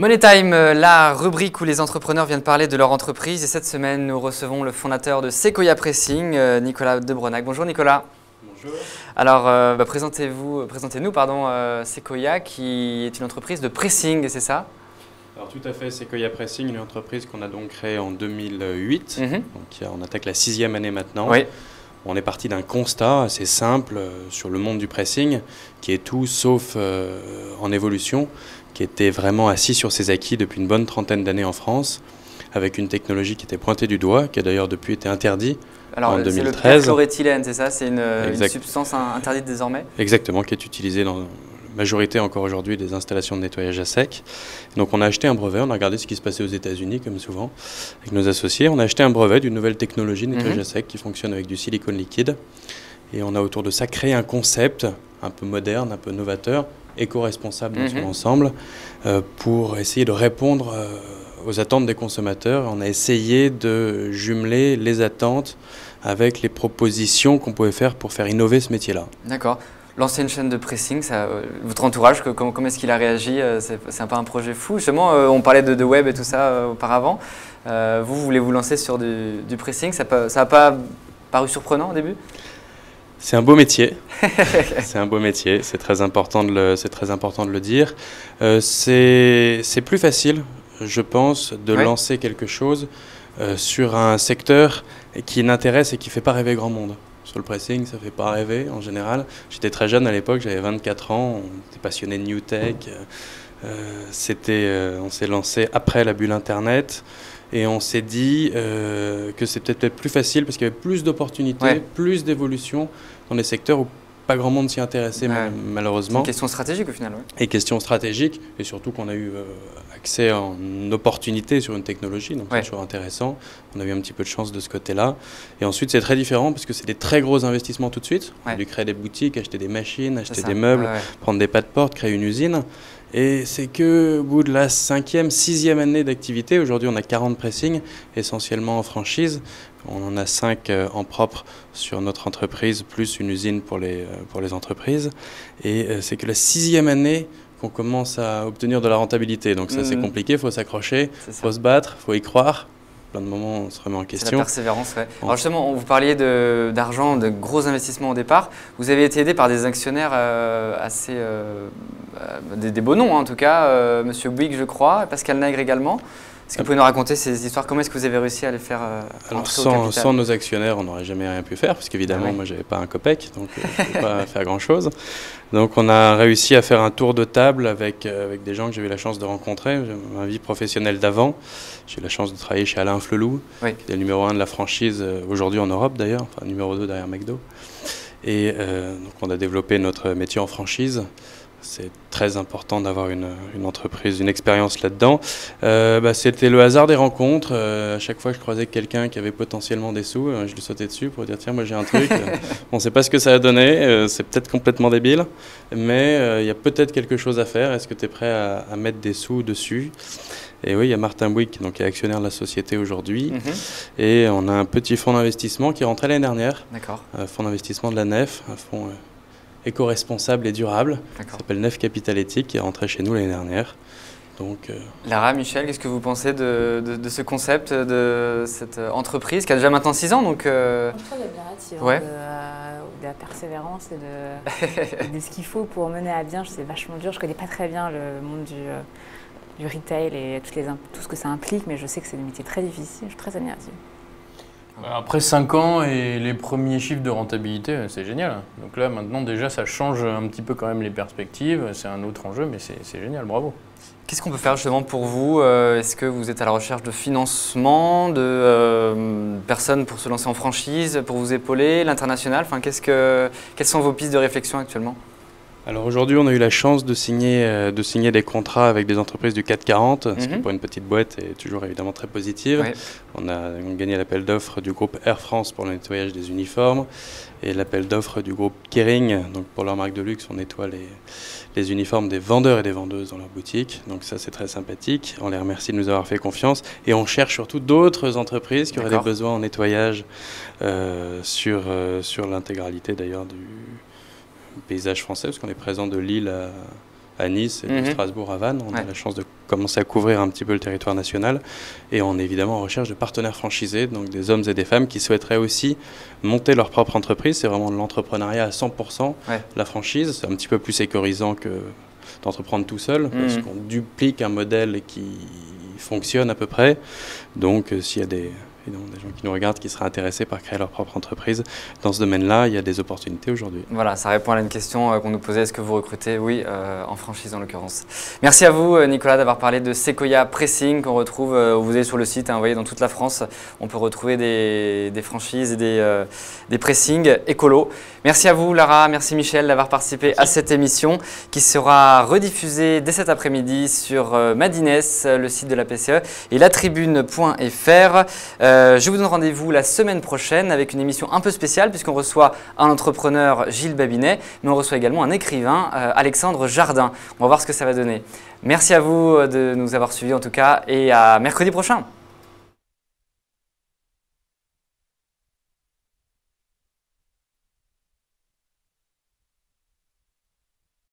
Money Time, la rubrique où les entrepreneurs viennent parler de leur entreprise. Et cette semaine, nous recevons le fondateur de Sequoia Pressing, Nicolas Debronac. Bonjour Nicolas. Bonjour. Alors, présentez-nous Sequoia, qui est une entreprise de pressing, c'est ça? Alors tout à fait, Sequoia Pressing, une entreprise qu'on a donc créée en 2008. Donc on attaque la 6e année maintenant. Oui. On est parti d'un constat assez simple sur le monde du pressing, qui est tout sauf en évolution, qui était vraiment assis sur ses acquis depuis une bonne trentaine d'années en France, avec une technologie qui était pointée du doigt, qui a d'ailleurs depuis été interdite en 2013. C'est le perfluoréthylène, c'est ça? C'est une substance interdite désormais? Exactement, qui est utilisée dans la majorité encore aujourd'hui des installations de nettoyage à sec. Donc on a acheté un brevet, on a regardé ce qui se passait aux États-Unis comme souvent avec nos associés. On a acheté un brevet d'une nouvelle technologie de nettoyage à sec qui fonctionne avec du silicone liquide. Et on a autour de ça créé un concept un peu moderne, un peu novateur, éco-responsable dans son ensemble, pour essayer de répondre aux attentes des consommateurs. On a essayé de jumeler les attentes avec les propositions qu'on pouvait faire pour faire innover ce métier-là. D'accord. Lancer une chaîne de pressing, votre entourage, comment est-ce qu'il a réagi? C'est un peu un projet fou. Justement, on parlait de web et tout ça auparavant. Vous voulez vous lancer sur du pressing, ça n'a pas paru surprenant au début? C'est un beau métier. C'est un beau métier. C'est très important de le dire. C'est plus facile, je pense, de lancer quelque chose sur un secteur qui n'intéresse et qui ne fait pas rêver grand monde. Sur le pressing, ça ne fait pas rêver en général. J'étais très jeune à l'époque, j'avais 24 ans, on était passionné de New Tech. On s'est lancé après la bulle Internet et on s'est dit que c'était peut-être plus facile parce qu'il y avait plus d'opportunités, plus d'évolution dans des secteurs où pas grand monde s'y intéressait malheureusement. C'est une question stratégique au final. Et question stratégique, et surtout qu'on a eu accès en opportunité sur une technologie, donc c'est toujours intéressant. On a eu un petit peu de chance de ce côté-là. Et ensuite, c'est très différent parce que c'est des très gros investissements tout de suite. On a dû créer des boutiques, acheter des machines, acheter des meubles, prendre des pas de porte, créer une usine. Et c'est qu'au bout de la 5e, 6e année d'activité, aujourd'hui on a 40 pressings, essentiellement en franchise. On en a 5 en propre sur notre entreprise, plus une usine pour les entreprises. Et c'est que la 6e année qu'on commence à obtenir de la rentabilité. Donc ça c'est compliqué, il faut s'accrocher, il faut se battre, il faut y croire. Plein de moments on se remet en question. C'est la persévérance, Alors justement, vous parliez d'argent, de gros investissements au départ. Vous avez été aidé par des actionnaires des beaux noms en tout cas, Monsieur Bouygues je crois, et Pascal Nègre également. Est-ce que vous pouvez nous raconter ces histoires? Comment est-ce que vous avez réussi à les faire entrer au capital? Sans nos actionnaires, on n'aurait jamais rien pu faire, parce qu'évidemment, moi, j'avais pas un copec, donc je ne pouvais pas faire grand-chose. Donc, on a réussi à faire un tour de table avec des gens que j'ai eu la chance de rencontrer. Ma vie professionnelle d'avant, j'ai eu la chance de travailler chez Alain Flelou, qui est le numéro 1 de la franchise aujourd'hui en Europe d'ailleurs, enfin numéro 2 derrière McDo. Et donc, on a développé notre métier en franchise. C'est très important d'avoir une entreprise, une expérience là-dedans. C'était le hasard des rencontres. À chaque fois que je croisais quelqu'un qui avait potentiellement des sous, je lui sautais dessus pour dire « Tiens, moi j'ai un truc. On ne sait pas ce que ça va donner. C'est peut-être complètement débile, mais il y a peut-être quelque chose à faire. Est-ce que tu es prêt à mettre des sous dessus ?» Et oui, il y a Martin Bouygues qui est actionnaire de la société aujourd'hui. Et on a un petit fonds d'investissement qui est rentré l'année dernière. D'accord. Fonds d'investissement de la Nef, un fonds éco-responsable et durable, qui s'appelle Nef Capital Éthique, qui est rentré chez nous l'année dernière. Donc, Lara, Michel, qu'est-ce que vous pensez de ce concept, de cette entreprise qui a déjà maintenant 6 ans donc, Je trouve admiratif de la persévérance et de ce qu'il faut pour mener à bien. C'est vachement dur, je ne connais pas très bien le monde du retail et tout ce que ça implique, mais je sais que c'est des métiers très difficiles, je suis très admirative. Après 5 ans et les premiers chiffres de rentabilité, c'est génial. Donc là, maintenant, déjà, ça change un petit peu quand même les perspectives. C'est un autre enjeu, mais c'est génial, bravo. Qu'est-ce qu'on peut faire justement pour vous? Est-ce que vous êtes à la recherche de financement, de personnes pour se lancer en franchise, pour vous épauler, l'international? Enfin, quelles sont vos pistes de réflexion actuellement? Alors aujourd'hui, on a eu la chance de signer des contrats avec des entreprises du CAC 40, ce qui pour une petite boîte est toujours évidemment très positive. On a gagné l'appel d'offres du groupe Air France pour le nettoyage des uniformes et l'appel d'offres du groupe Kering, donc pour leur marque de luxe, on nettoie les uniformes des vendeurs et des vendeuses dans leur boutique. Donc ça, c'est très sympathique. On les remercie de nous avoir fait confiance et on cherche surtout d'autres entreprises qui auraient des besoins en nettoyage sur l'intégralité d'ailleurs du paysage français, parce qu'on est présent de Lille à Nice et de Strasbourg à Vannes. On a la chance de commencer à couvrir un petit peu le territoire national. Et on est évidemment en recherche de partenaires franchisés, donc des hommes et des femmes qui souhaiteraient aussi monter leur propre entreprise. C'est vraiment de l'entrepreneuriat à 100%. Ouais. La franchise, c'est un petit peu plus sécurisant que d'entreprendre tout seul, parce qu'on duplique un modèle qui fonctionne à peu près. Donc s'il y a des gens qui nous regardent, qui seraient intéressés par créer leur propre entreprise. Dans ce domaine-là, il y a des opportunités aujourd'hui. Voilà, ça répond à une question qu'on nous posait. Est-ce que vous recrutez? Oui, en franchise en l'occurrence. Merci à vous, Nicolas, d'avoir parlé de Sequoia Pressing qu'on retrouve, vous êtes sur le site, vous voyez, dans toute la France. On peut retrouver des franchises et des pressings écolos. Merci à vous, Lara, merci Michel d'avoir participé à cette émission qui sera rediffusée dès cet après-midi sur Madines, le site de la PCE, et latribune.fr. Je vous donne rendez-vous la semaine prochaine avec une émission un peu spéciale puisqu'on reçoit un entrepreneur, Gilles Babinet, mais on reçoit également un écrivain, Alexandre Jardin. On va voir ce que ça va donner. Merci à vous de nous avoir suivis en tout cas et à mercredi prochain.